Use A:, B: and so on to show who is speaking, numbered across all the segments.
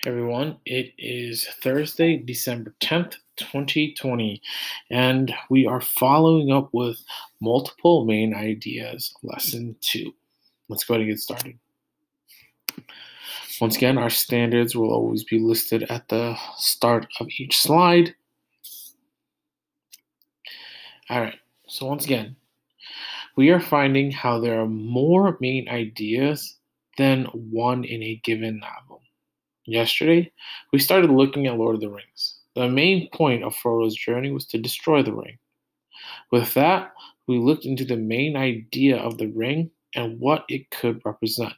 A: Hey everyone, it is Thursday, December 10th, 2020, and we are following up with multiple main ideas, lesson 2. Let's go ahead and get started. Once again, our standards will always be listed at the start of each slide. All right, so once again, we are finding how there are more main ideas than one in a given novel. Yesterday, we started looking at Lord of the Rings. The main point of Frodo's journey was to destroy the ring. With that, we looked into the main idea of the ring and what it could represent.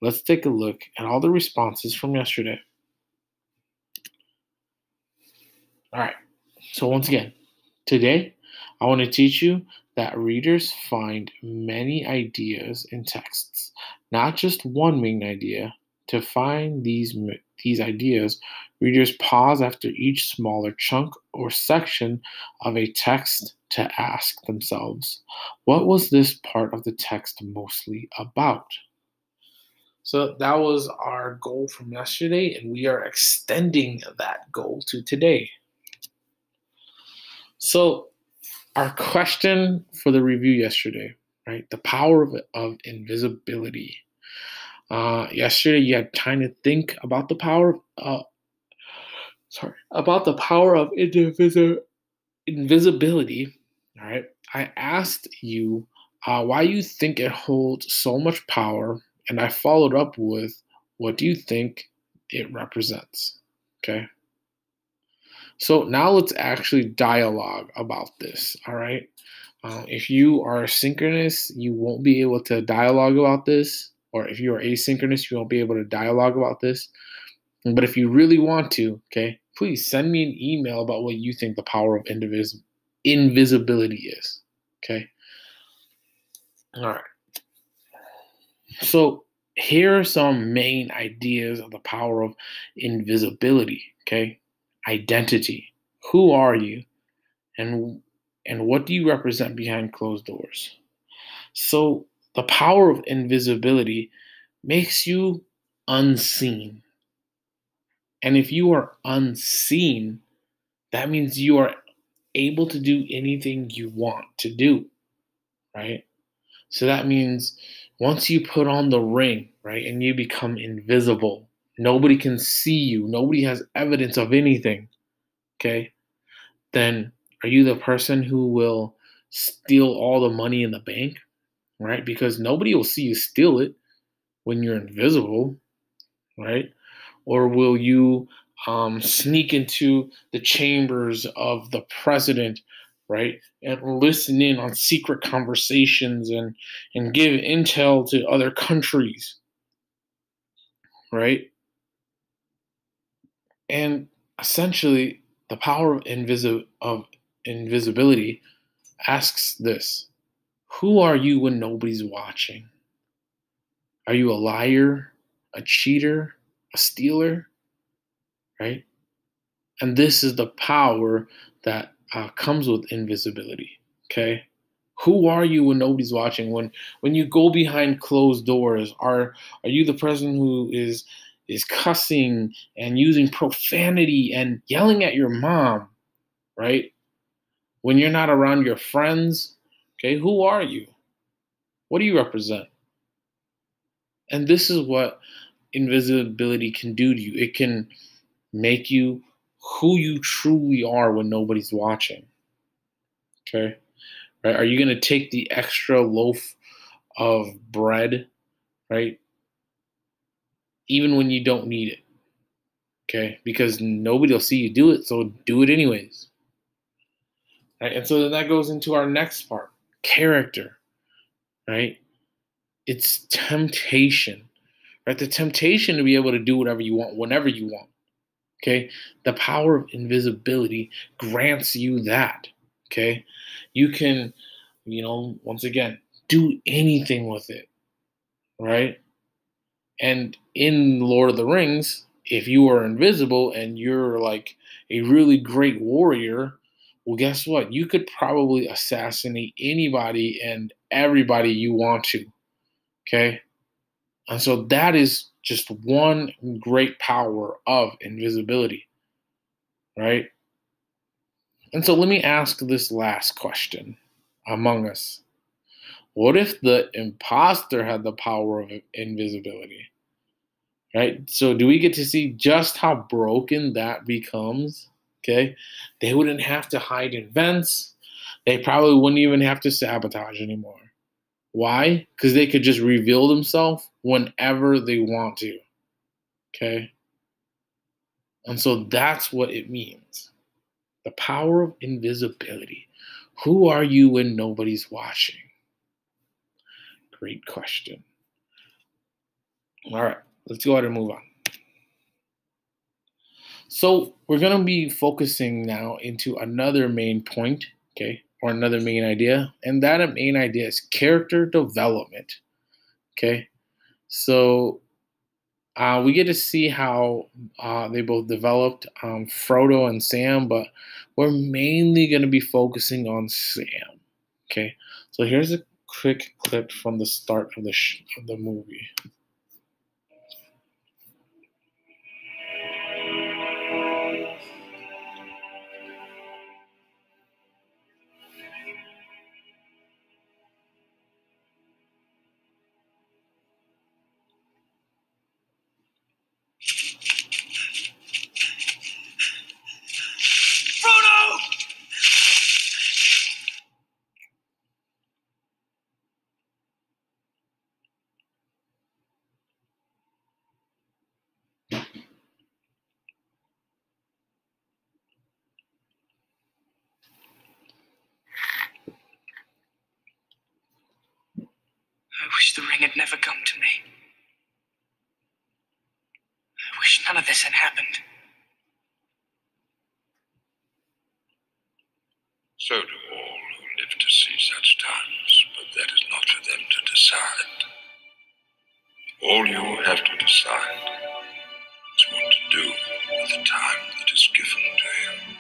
A: Let's take a look at all the responses from yesterday. All right, so once again, today I want to teach you that readers find many ideas in texts, not just one main idea. To find these ideas, readers pause after each smaller chunk or section of a text to ask themselves, what was this part of the text mostly about? So that was our goal from yesterday, and we are extending that goal to today. So our question for the review yesterday, right? The power of invisibility. Yesterday, you had time to think about the power. About the power of invisibility. All right, I asked you why you think it holds so much power, and I followed up with, what do you think it represents? Okay. So now let's actually dialogue about this. All right. If you are synchronous, you won't be able to dialogue about this. Or if you are asynchronous, you won't be able to dialogue about this. But if you really want to, okay, please send me an email about what you think the power of invisibility is. Okay. All right. So here are some main ideas of the power of invisibility. Okay. Identity. Who are you? And what do you represent behind closed doors? So the power of invisibility makes you unseen. And if you are unseen, that means you are able to do anything you want to do, right? So that means once you put on the ring, right, and you become invisible, nobody can see you, nobody has evidence of anything, okay? Then are you the person who will steal all the money in the bank, right? Because nobody will see you steal it when you're invisible, right? Or will you sneak into the chambers of the president, right, and listen in on secret conversations and give intel to other countries, right? And essentially, the power of invisibility asks this: who are you when nobody's watching? Are you a liar, a cheater, a stealer, right? And this is the power that comes with invisibility. Okay, who are you when nobody's watching? When you go behind closed doors, are you the person who is cussing and using profanity and yelling at your mom, right? When you're not around your friends, okay, who are you? What do you represent? And this is what invisibility can do to you. It can make you who you truly are when nobody's watching. Okay? Right? Are you going to take the extra loaf of bread, right? Even when you don't need it. Okay? Because nobody will see you do it, so do it anyways. Right? And so then that goes into our next part, character, right? It's temptation, right? The temptation to be able to do whatever you want, whenever you want. Okay? The power of invisibility grants you that. Okay? You can, once again, do anything with it, right? And in Lord of the Rings, if you are invisible and you're like a really great warrior, well, guess what? You could probably assassinate anybody and everybody you want to. Okay? And so that is just one great power of invisibility, right? And so let me ask this last question among us. What if the imposter had the power of invisibility? Right? So do we get to see just how broken that becomes? Okay. They wouldn't have to hide in vents. They probably wouldn't even have to sabotage anymore. Why? Because they could just reveal themselves whenever they want to. Okay. And so that's what it means. The power of invisibility. Who are you when nobody's watching? Great question. All right, let's go ahead and move on. So we're going to be focusing now into another main point, okay, or another main idea. And that main idea is character development, okay? So we get to see how they both developed, Frodo and Sam, but we're mainly going to be focusing on Sam, okay? So here's a quick clip from the start of the movie.
B: I wish the ring had never come to me. I wish none of this had happened.
C: So do all who live to see such times, but that is not for them to decide. All you have to decide is what to do with the time that is given to you.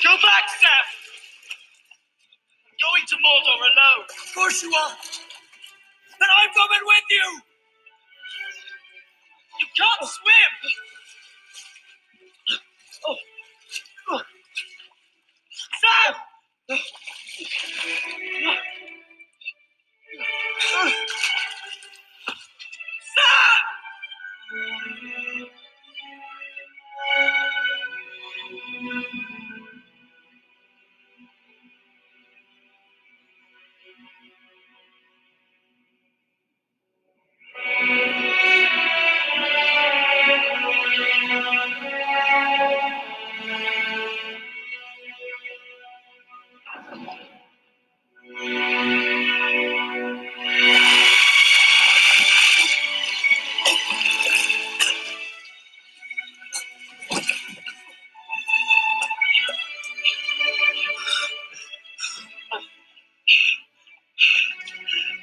B: Go back, Sam! I'm going to Mordor alone.
D: Of course you are.
B: And I'm coming with you! You can't swim! Sam! Sam!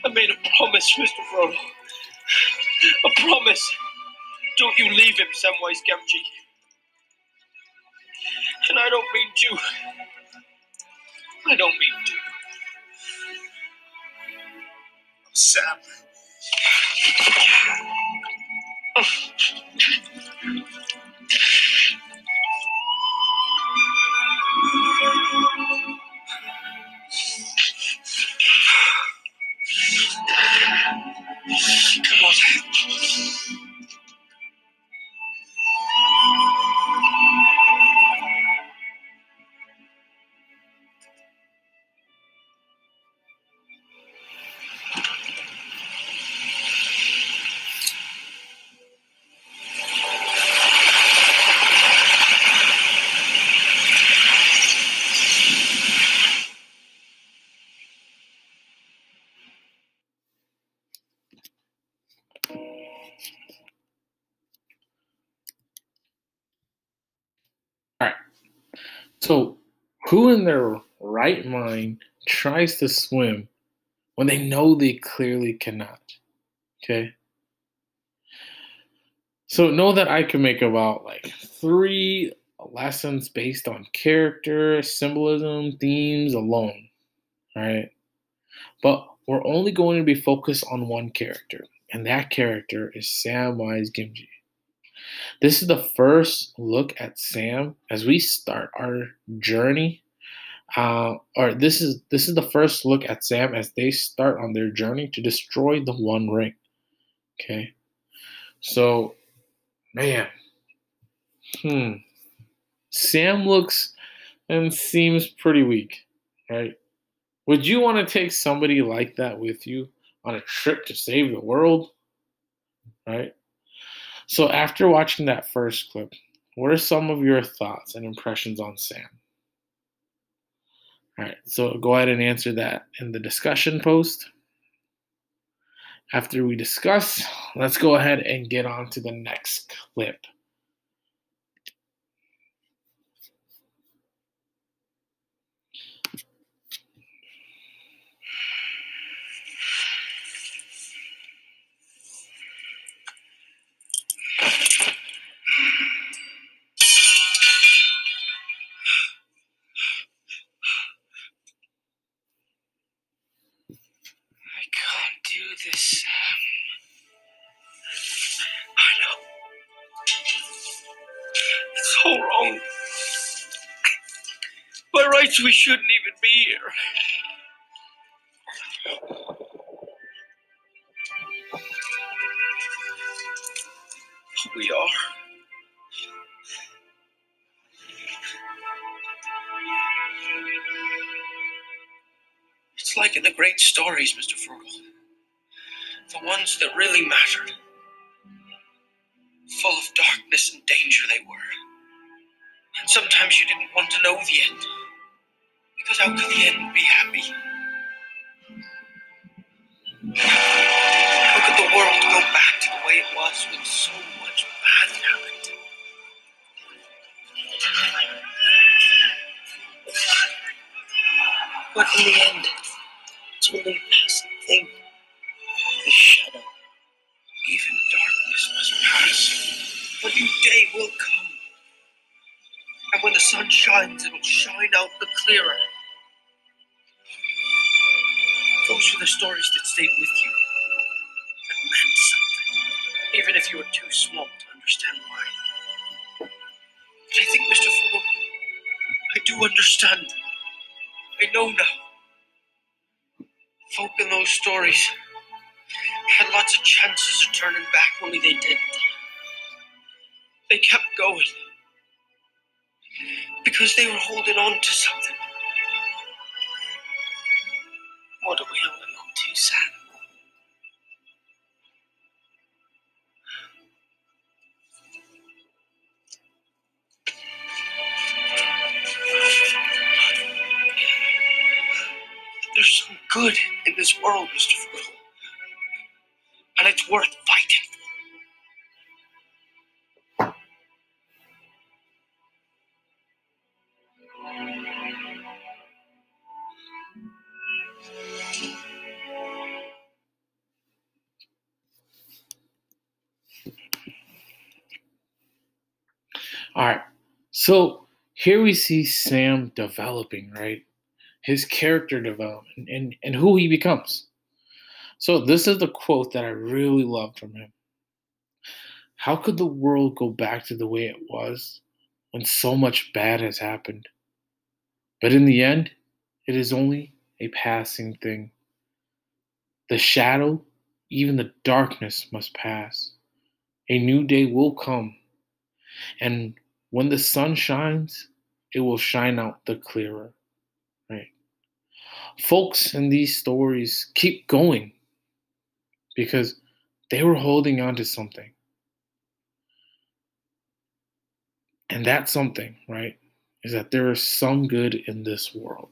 B: I made a promise, Mr. Frodo. A promise. Don't you leave him, Samwise Gamgee. And I don't mean to. I don't mean to.
D: Sam. Come on.
A: So, who in their right mind tries to swim when they know they clearly cannot? Okay. So, know that I can make about like 3 lessons based on character, symbolism, themes alone. All right. But we're only going to be focused on one character, and that character is Samwise Gamgee. This is the first look at Sam as we start our journey. Or this is the first look at Sam as they start on their journey to destroy the One Ring. Okay, so man, Sam looks and seems pretty weak, right? Would you want to take somebody like that with you on a trip to save the world, right? So after watching that first clip, what are some of your thoughts and impressions on Sam? All right, so go ahead and answer that in the discussion post. After we discuss, let's go ahead and get on to the next clip.
B: I can't do this, Sam. I know. It's all wrong. By rights, we shouldn't even be here. But we are. It's like in the great stories, Mr. Frugal. The ones that really mattered. Full of darkness and danger they were. And sometimes you didn't want to know the end. Because how could the end be happy? How could the world go back to the way it was when so much bad happened? But in the end, it's only a passing thing. The shadow. Even darkness must pass. A new day will come. And when the sun shines, it'll shine out the clearer. Those were the stories that stayed with you. That meant something. Even if you were too small to understand why. But I think, Mr. Frugal, I do understand. I know now. Folk in those stories had lots of chances of turning back, only they didn't. They kept going. Because they were holding on to something. What are we holding on to, Sam? There's some good in this world, Mr. Frugal. And it's worth fighting for.
A: All right, so here we see Sam developing, right? His character development and who he becomes. So this is the quote that I really loved from him. How could the world go back to the way it was when so much bad has happened? But in the end, it is only a passing thing. The shadow, even the darkness must pass. A new day will come. And when the sun shines, it will shine out the clearer. Right? Folks in these stories keep going because they were holding on to something. And that something, right, is that there is some good in this world.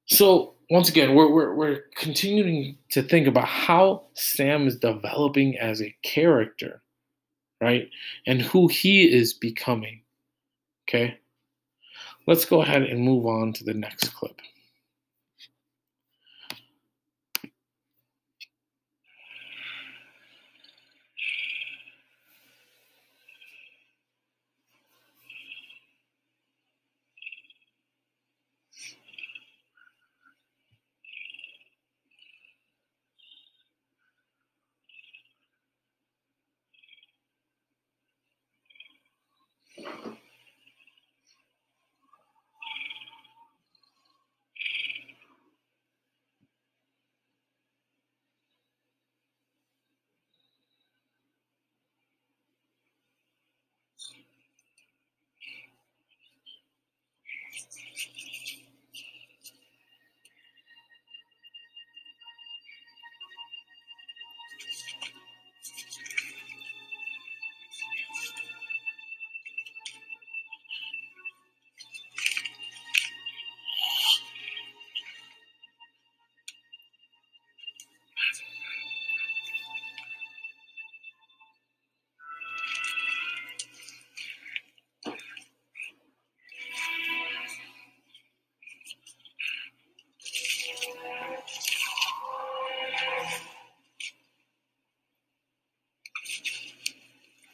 A: So once again, we're continuing to think about how Sam is developing as a character, right, and who he is becoming. Okay, Let's go ahead and move on to the next clip.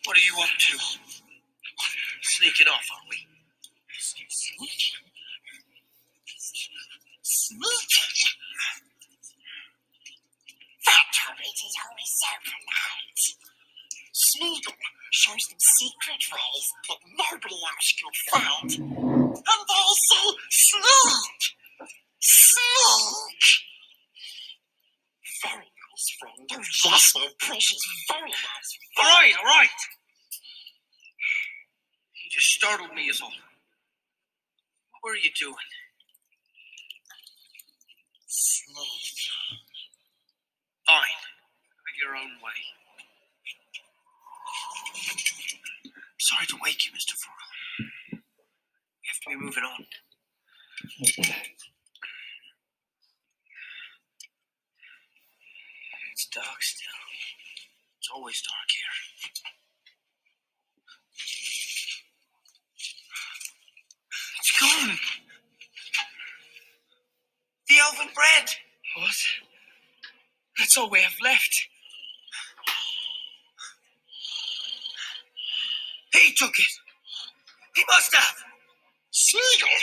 B: What are you up to? Sneaking off, are we?
D: Sneak? Sneak? That habit is always so polite. Smeagol shows them secret ways that nobody else could find. And they say, sneak! Sneak! Very nice friend. Oh, yes, no, precious, very nice.
B: All right. You just startled me is all. What were you doing?
D: Sneak.
B: Fine. Have your own way. Sorry to wake you, Mr. Furl. We have to be moving on. It's dark still. It's always dark here. It's gone. The elven bread. What? That's all we have left. He took it. He must have.
D: Smeagol?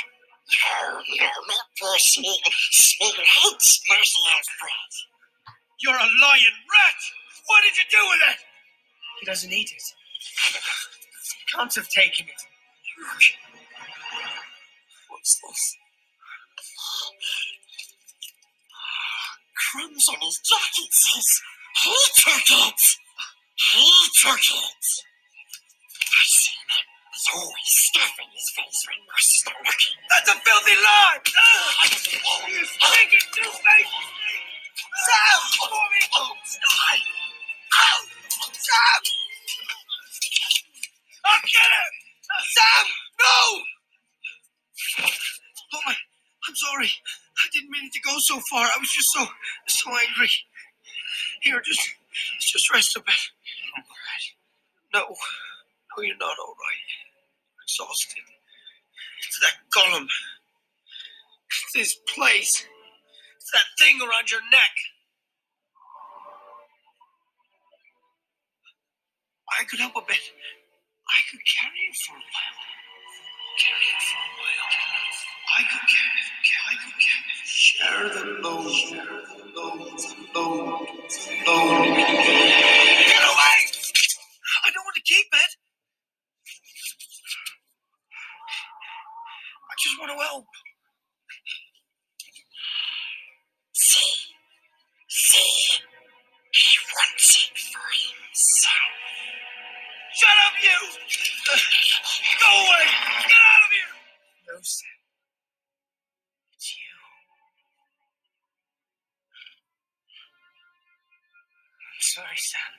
D: No, not poor Smeagol. Smeagol hates mousy elf bread.
B: You're a lying rat. What did you do with it? He doesn't eat it. Can't have taken it.
D: What's this? Crumbs on his jacket says, he took it! He took it! I've seen him. He's always stuffing his face when Moss is not looking.
B: That's a filthy lie! You stinking two-faced snake! Sam! For me! Stop! Ow! Sam! I'll get him! Sam! No! Oh, I'm sorry. I didn't mean it to go so far. I was just so angry. Here, just rest a bit. I'm all right. No, you're not all right. I'm exhausted. It's that golem. It's this place. It's that thing around your neck. I could help a bit. I could carry it for a while. I could carry it. Share the load. Get away! I don't want to keep it. I just want to help.
D: See? He wants it for himself.
B: Shut up, you! Go away! Get out of here! No, Sam. It's you. I'm sorry, Sam.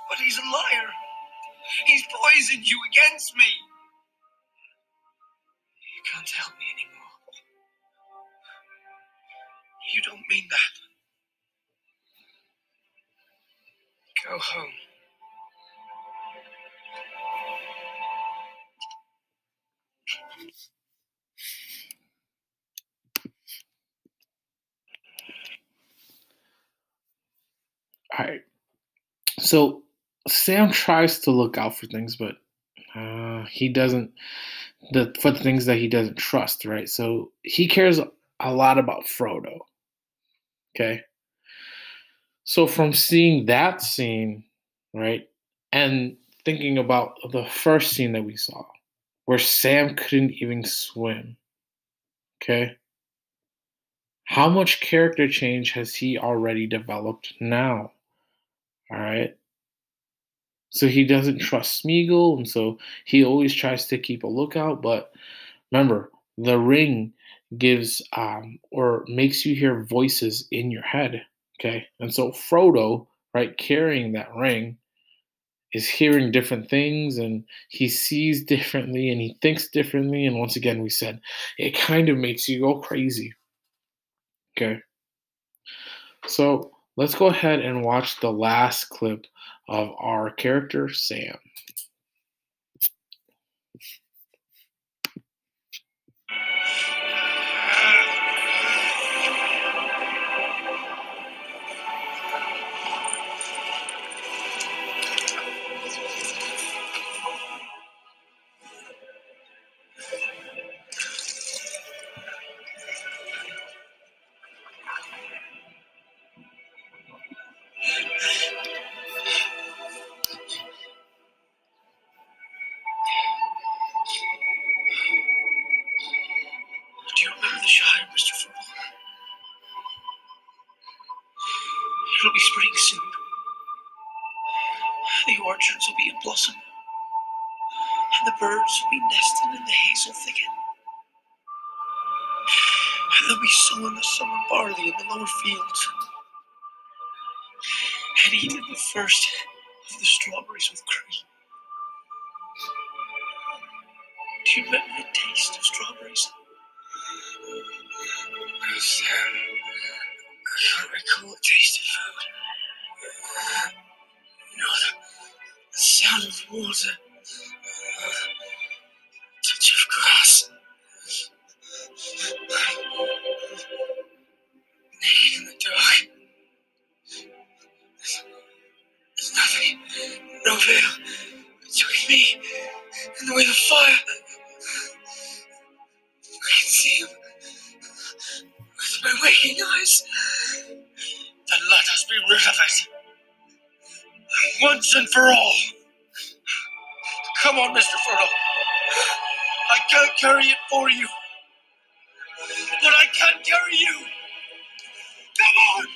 B: But he's a liar. He's poisoned you against me. You can't help me anymore. You don't mean that. Go home.
A: right. So Sam tries to look out for things, but he doesn't for the things that he doesn't trust, right? So he cares a lot about Frodo. Okay. So from seeing that scene, right, and thinking about the first scene that we saw, where Sam couldn't even swim, okay, how much character change has he already developed now? All right. So he doesn't trust Smeagol, and so he always tries to keep a lookout. But remember, the ring gives or makes you hear voices in your head. Okay, and so Frodo, right, carrying that ring, is hearing different things, and he sees differently, and he thinks differently. And once again, we said it kind of makes you go crazy. Okay, so let's go ahead and watch the last clip of our character Sam.
B: Do you remember the Shire, Mr. Frodo? It'll be spring soon. The orchards will be in blossom, and the birds will be nesting in the hazel thicket. And they'll be sowing the summer barley in the lower fields, and eating the first of the strawberries with cream. Do you remember the taste of strawberries?
C: Sam, I can't recall the taste of food. The sound of water, touch of grass. Naked in the dark. There's nothing, no veil between me and the way of fire. I can see him with my waking eyes. Then let us be rid of it. Once and for all. Come on, Mr. Frodo. I can't carry it for you, but I can carry you. Come on!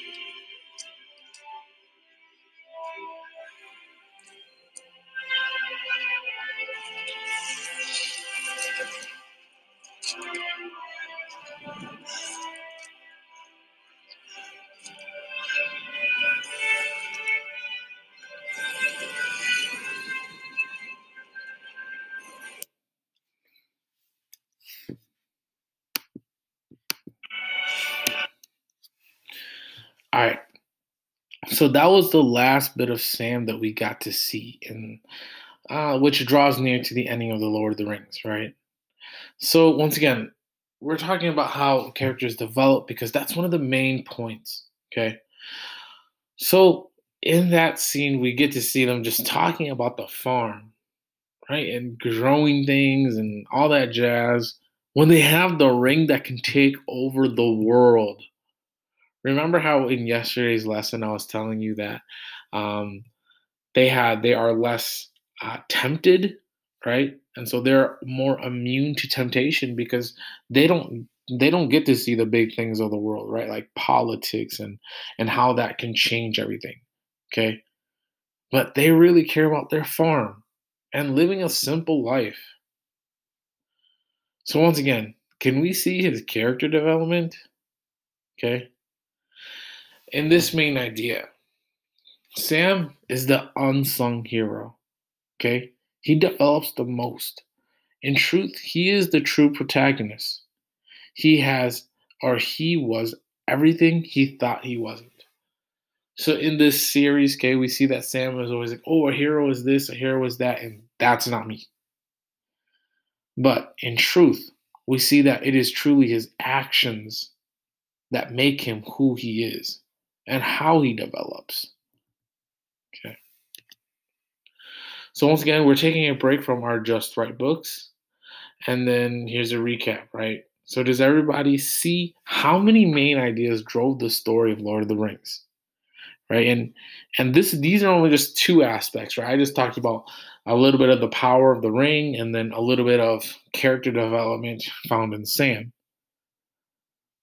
A: All right. So that was the last bit of Sam that we got to see, and which draws near to the ending of the Lord of the Rings, right? So once again, we're talking about how characters develop because that's one of the main points. Okay. So in that scene, we get to see them just talking about the farm, right, and growing things and all that jazz. When they have the ring that can take over the world. Remember how in yesterday's lesson I was telling you that um, they are less tempted, right? And so they're more immune to temptation because they don't get to see the big things of the world, right? Like politics and how that can change everything. Okay? But they really care about their farm and living a simple life. So once again, can we see his character development? Okay? In this main idea, Sam is the unsung hero. Okay? He develops the most. In truth, he is the true protagonist. He has, or he was, everything he thought he wasn't. So in this series, okay, we see that Sam is always like, oh, a hero is this, a hero is that, and that's not me. But in truth, we see that it is truly his actions that make him who he is and how he develops. So once again, we're taking a break from our Just Right books. And then here's a recap, right? So does everybody see how many main ideas drove the story of Lord of the Rings? Right? And these are only just two aspects, right? I just talked about a little bit of the power of the ring and then a little bit of character development found in Sam.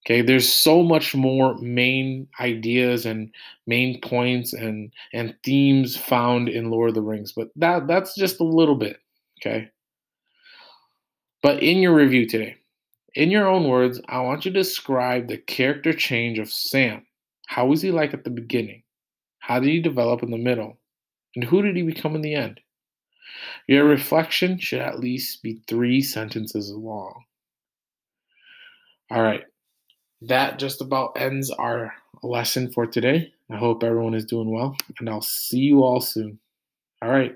A: Okay, there's so much more main ideas and main points and themes found in Lord of the Rings, but that's just a little bit, okay? But in your review today, in your own words, I want you to describe the character change of Sam. How was he like at the beginning? How did he develop in the middle? And who did he become in the end? Your reflection should at least be 3 sentences long. All right. That just about ends our lesson for today. I hope everyone is doing well, and I'll see you all soon. All right.